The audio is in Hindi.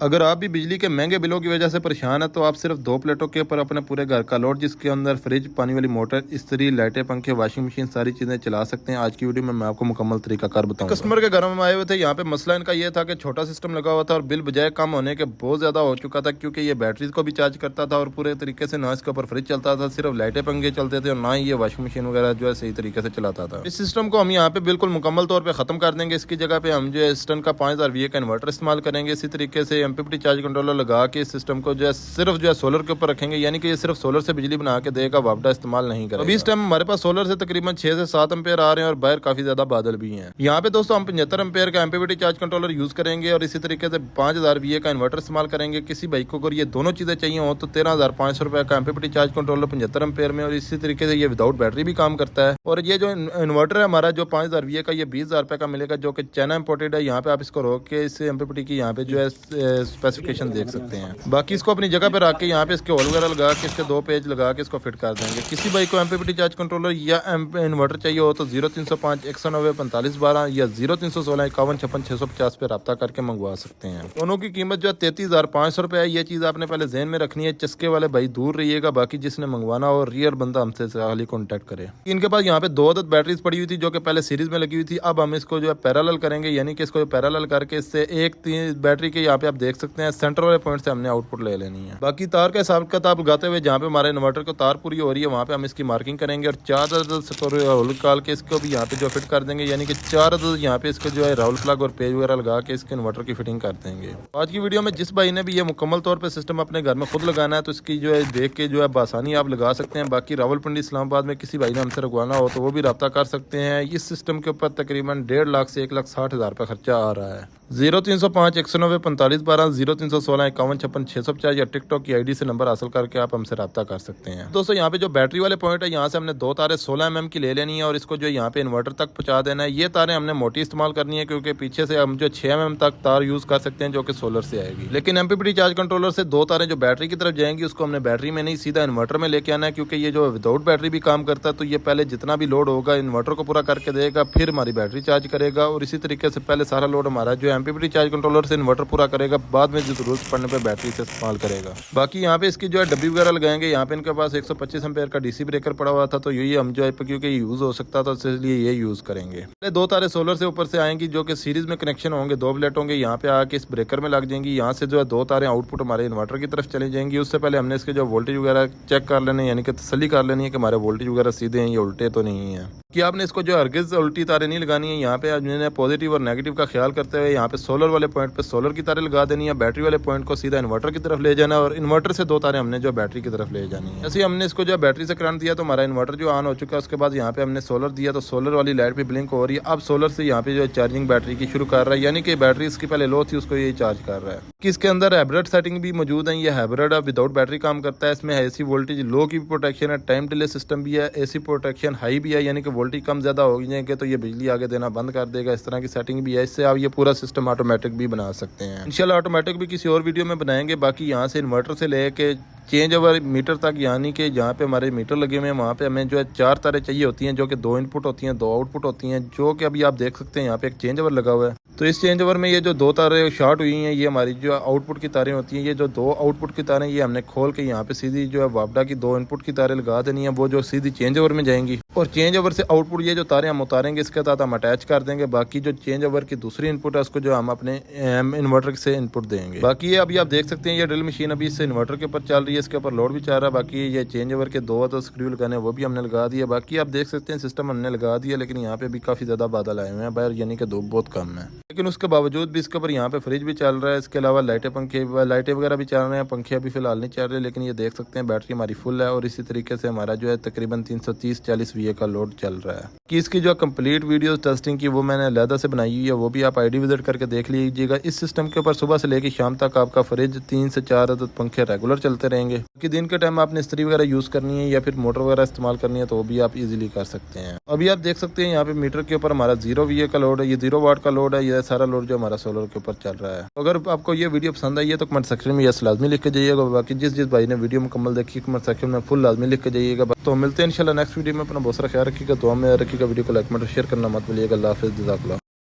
अगर आप भी बिजली के महंगे बिलों की वजह से परेशान है तो आप सिर्फ 2 प्लेटों के ऊपर अपने पूरे घर का लोड, जिसके अंदर फ्रिज, पानी वाली मोटर, इस्त्री, लाइटें, पंखे, वॉशिंग मशीन, सारी चीज़ें चला सकते हैं। आज की वीडियो में मैं आपको मुकम्मल तरीकाकार बताऊंगा। कस्टमर के घर में आए हुए थे, यहाँ पे मसला इनका ये था कि छोटा सिस्टम लगा हुआ था और बिल बजाय कम होने के बहुत ज़्यादा हो चुका था, क्योंकि ये बैटरीज को भी चार्ज करता था और पूरे तरीके से ना इसके ऊपर फ्रिज चलता था, सिर्फ लाइटें पंखे चलते थे और ना ही ये वॉशिंग मशीन वगैरह जो है सही तरीके से चलाता था। इस सिस्टम को हम यहाँ पे बिल्कुल मुकम्मल तौर पर खत्म कर देंगे। इसकी जगह पे हम जो है स्टन का 5000 VA का इन्वर्टर इस्तेमाल करेंगे। इसी तरीके से MPPT चार्ज कंट्रोलर लगा के सिस्टम को जो है सिर्फ जो है सोलर के ऊपर रखेंगे, यानी कि ये सिर्फ सोलर से बिजली बना के देगा, वापडा इस्तेमाल नहीं करेगा। अभी इस टाइम हमारे पास सोलर से तकरीबन 6 से 7 एम्पेयर आ रहे हैं और बाहर काफी ज्यादा बादल भी हैं। यहाँ पे दोस्तों हम 75 एम्पेयर का MPPT चार्ज कंट्रोलर यूज करेंगे और इसी तरीके से 5000 VA का इन्वर्टर इस्तेमाल करेंगे। किसी भाई को अगर ये दोनों चीजें चाहिए हो तो 13,500 रुपए का MPPT चार्ज कंट्रोलर 75 एम्पेयर में, और इसी तरीके से ये विदाउट बैटरी भी काम करता है। और ये जो इन्वर्टर है हमारा जो 5000 VA का, ये 20,000 रुपए का मिलेगा, जो कि चाइना इंपोर्टेड है। यहाँ पे आप इसको रोक के इस MPPT की यहाँ पे जो है स्पेसिफिकेशन देख सकते हैं। बाकी इसको अपनी जगह पे रख के यहाँ पे इसके होल वगैरह लगा के इसके 2 पेज लगा के इसको फिट कर देंगे। किसी भाई को MPPT चार्ज कंट्रोलर या इन्वर्टर चाहिए हो तो 0305 190 45 12 या 0316 51 56 650 पे रब्ता करके मंगवा सकते हैं। दोनों की कीमत जो है 33,500 रुपए है। ये चीज़ आपने पहले जहन में रखनी है। चस्के वाले भाई दूर रहिएगा, बाकी जिसने मंगवाना हो रियल बंदा हमसे खाली कॉन्टैक्ट करे। इनके पास यहाँ पे 2 अदद बैटरीज पड़ी हुई थी जो कि पहले सीरीज में लगी हुई थी। अब हम इसको जो है पैरेलल करेंगे, यानी कि इसको पैरेलल करके इससे एक बैटरी के यहाँ पे आप देख सकते हैं सेंटर वाले पॉइंट से हमने आउटपुट ले लेनी है। बाकी तार का हिसाब किताब लगाते हुए जहाँ पे हमारे इन्वर्टर को तार पूरी हो रही है वहाँ पे हम इसकी मार्किंग करेंगे और 4 अदद होल निकाल के इसको भी यहाँ पे जो फिट कर देंगे, यानी कि 4 अदद यहाँ पे इसको जो है राउल प्लग और पेज वगैरह लगा के इसके इन्वर्टर की फिटिंग कर देंगे। आज की वीडियो में जिस भाई ने भी ये मुकम्मल तौर पर सिस्टम अपने घर में खुद लगाना है तो इसकी जो है देख के जो है आसानी आप लगा सकते हैं। बाकी रावलपिंडी इस्लामाबाद में किसी भाई ने हमसे लगवाना हो तो वो भी रब्ता कर सकते हैं। इस सिस्टम के ऊपर तकरीबन 1.5 लाख से 1,60,000 रुपये खर्चा आ रहा है। 0305 190 45 12 0316 51 56 650 या टिकटॉक की ID से नंबर हासिल करके आप हमसे रब्ता कर सकते हैं। दोस्तों यहाँ पे जो बैटरी वाले पॉइंट है, यहाँ से हमने 2 तारें 16 mm की ले लेनी है और इसको जो यहाँ पे इन्वर्टर तक पहुँचा देना है। ये तारें हमने मोटी इस्तेमाल करनी है क्योंकि पीछे से हम जो 6 mm तक तार यूज कर सकते हैं जो कि सोलर से आएगी। लेकिन MPPT चार्ज कंट्रोलर से 2 तारें जो बैटरी की तरफ जाएंगी उसको हमने बैटरी में नहीं सीधा इन्वर्टर में लेके आना है, क्योंकि ये जो विदाउट बैटरी भी काम करता है तो ये पहले जितना भी लोड होगा इन्वर्टर को पूरा करके देगा, फिर हमारी बैटरी चार्ज करेगा और इसी तरीके से पहले सारा लोड हमारा जो MPPT चार्ज कंट्रोलर से इन्वर्टर पूरा करेगा, बाद में जरूरत पड़ने पे बैटरी से इस्तेमाल करेगा। बाकी यहाँ पे इसकी जो है डब्बी वगैरह लगाएंगे। यहाँ पे इनके पास 125 एम्पेयर का DC ब्रेकर पड़ा हुआ था तो यही हम जो है क्योंकि यूज हो सकता था इसलिए ये यूज करेंगे। 2 तारें सोलर से ऊपर से आएंगी जो कि सीरीज में कनेक्शन होंगे, 2 प्लेट होंगे, यहाँ पे आके इस ब्रेकर में लग जाएंगी। यहाँ से जो है 2 तारें आउटपुट हमारे इन्वर्टर की तरफ चली जाएंगी। उससे पहले हमने इसके जो वोल्टेज वगैरह चेक कर लेने, यानी कि तसल्ली कर लेनी है कि हमारे वोल्टेज वगैरह सीधे हैं या उल्टे तो नहीं है। कि आपने इसको जो हरगिज उल्टी तारें नहीं लगानी है। यहाँ पे आपने पॉजिटिव और नेगेटिव का ख्याल करते हुए यहाँ पे सोलर वाले पॉइंट पे सोलर की तारें लगा देनी है, बैटरी वाले पॉइंट को सीधा इन्वर्टर की तरफ ले जाना और इन्वर्टर से 2 तारें हमने जो बैटरी की तरफ ले जानी है। ऐसे हमने इसको जो बैटरी से करंट दिया तो हमारा इन्वर्टर जो ऑन हो चुका है। उसके बाद यहाँ पे हमने सोलर दिया तो सोलर वाली लाइट भी ब्लिंक हो रही है। अब सोलर से यहाँ पे जो चार्जिंग बैटरी की शुरू कर रहा है, यानी कि बैटरी इसकी पहले लो थी उसको ये चार्ज कर रहा है। कि इसके अंदर हाइब्रिड सेटिंग भी मौजूद है। ये हाइब्रिड विदाउट बैटरी काम करता है। इसमें AC वोल्टेज लो की प्रोटेक्शन है, टाइम डिले सिस्टम भी है, AC प्रोटेक्शन हाई भी है, यानी कि वोल्टेज कम ज्यादा हो जाएंगे तो ये बिजली आगे देना बंद कर देगा। इस तरह की सेटिंग भी है। इससे आप ये पूरा सिस्टम ऑटोमेटिक भी बना सकते हैं। इंशाल्लाह ऑटोमेटिक भी किसी और वीडियो में बनाएंगे। बाकी यहाँ से इन्वर्टर से लेके चेंज ओवर मीटर तक, यानी कि जहाँ पे हमारे मीटर लगे हुए हैं वहाँ पे हमें जो है 4 तारें चाहिए होती हैं जो कि 2 इनपुट होती हैं 2 आउटपुट होती हैं, जो कि अभी आप देख सकते हैं यहाँ पे एक चेंज ओवर लगा हुआ है। तो इस चेंज ओवर में ये जो 2 तारें शॉर्ट हुई हैं ये हमारी जो आउटपुट की तारें होती हैं। ये जो 2 आउटपुट की तारें ये हमने खोल के यहाँ पे सीधी जो है वापडा की 2 इनपुट की तारें लगा देनी है, वो जो सीधी चेंज ओवर में जाएंगी और चेंज ओवर से आउटपुट ये जो तारें हम उतारेंगे इसके साथ हम अटैच कर देंगे। बाकी जो चेंज ओवर की दूसरी इनपुट है उसको जो हम अपने इन्वर्टर से इनपुट देंगे। बाकी ये अभी आप देख सकते हैं ये ड्रिल मशीन अभी इससे इन्वर्टर के ऊपर चल रही है, इसके ऊपर लोड भी चल रहा है। बाकी ये चेंज ओवर के 2 तो स्क्रू लगाने वो भी हमने लगा दिया। बाकी आप देख सकते हैं सिस्टम हमने लगा दिया, लेकिन यहाँ पे भी काफी ज्यादा बादल आए हुए हैं बाहर, यानी कि धूप बहुत कम है। लेकिन उसके बावजूद भी इसके ऊपर यहाँ पे फ्रिज भी चल रहा है। इसके अलावा लाइटें वगैरह भी चल रहे हैं। पंखे अभी फिलहाल नहीं चल रहे, लेकिन ये देख सकते हैं बैटरी हमारी फुल है और इसी तरीके से हमारा जो है तकरीबन 330-40 VA का लोड चल रहा है। कि इसकी जो कंप्लीट वीडियो टेस्टिंग की वो मैंने अलहदा से बनाई हुई है, वो भी आप ID विजिट करके देख लीजिएगा। इस सिस्टम के ऊपर सुबह से लेकर शाम तक आपका फ्रिज 3 से 4 अदद पंखे रेगुलर चलते रहेंगे। कि दिन के टाइम आपने इस्त्री वगैरह यूज करनी है या फिर मोटर वगैरह इस्तेमाल करनी है तो वो भी आप इजीली कर सकते हैं। अभी आप देख सकते हैं यहाँ पे मीटर के ऊपर हमारा 0 VA का लोड है, ये 0 वाट का लोड है। ये सारा लोड जो हमारा सोलर के ऊपर चल रहा है। अगर आपको ये वीडियो पसंद आई है तो कमेंट सेक्शन में यस लाजमी लिख के जाइएगा। बाकी जिस भाई ने वीडियो मुकम्मल देखी कमेंट सेक्शन में फुल लाजमी लिख के जाइएगा। तो मिलते हैं इंशाल्लाह नेक्स्ट वीडियो में। अपना बहुत सारा ख्याल रखिएगा, दुआ में रखिएगा। वीडियो को लाइक शेयर करना मत भूलिएगा। अल्लाह हाफिज़।